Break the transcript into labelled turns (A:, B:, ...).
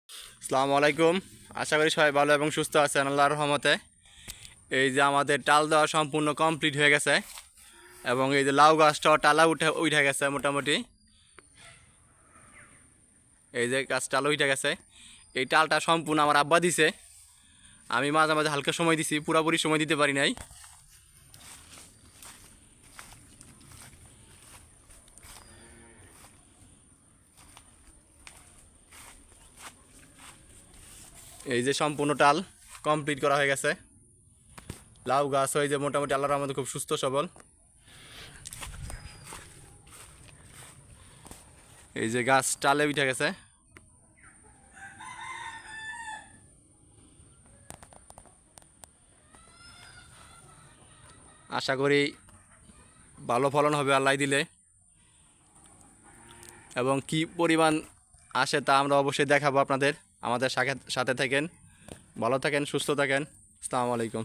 A: আসসালামু আলাইকুম। আশা করি সবাই ভালো এবং সুস্থ আছেন আল্লাহর রহমতে। এই যে আমাদের টাল দেওয়া সম্পূর্ণ কমপ্লিট হয়ে গেছে এবং এই যে লাউ গাছটাও টালা উঠে গেছে মোটামুটি। এই যে গাছ টালা উঠে গেছে। এই টালটা সম্পূর্ণ আমার আব্বা দিছে, আমি মাঝে মাঝে হালকা সময় দিছি, পুরোপুরি সময় দিতে পারি নাই। এই যে সম্পূর্ণ টাল কমপ্লিট করা হয়ে গেছে। লাউ গাছ হয়ে যে মোটামুটি আল্লাহর রহমতে খুব সুস্থ সবল। এই যে গাছ টালে উঠে গেছে। আশা করি ভালো ফলন হবে আল্লাহ দিলে, এবং কি পরিমাণ আসে তা আমরা অবশ্যই দেখাবো আপনাদের। আমাদের সাথে থাকেন, ভালো থাকেন, সুস্থ থাকেন। আসসালামু আলাইকুম।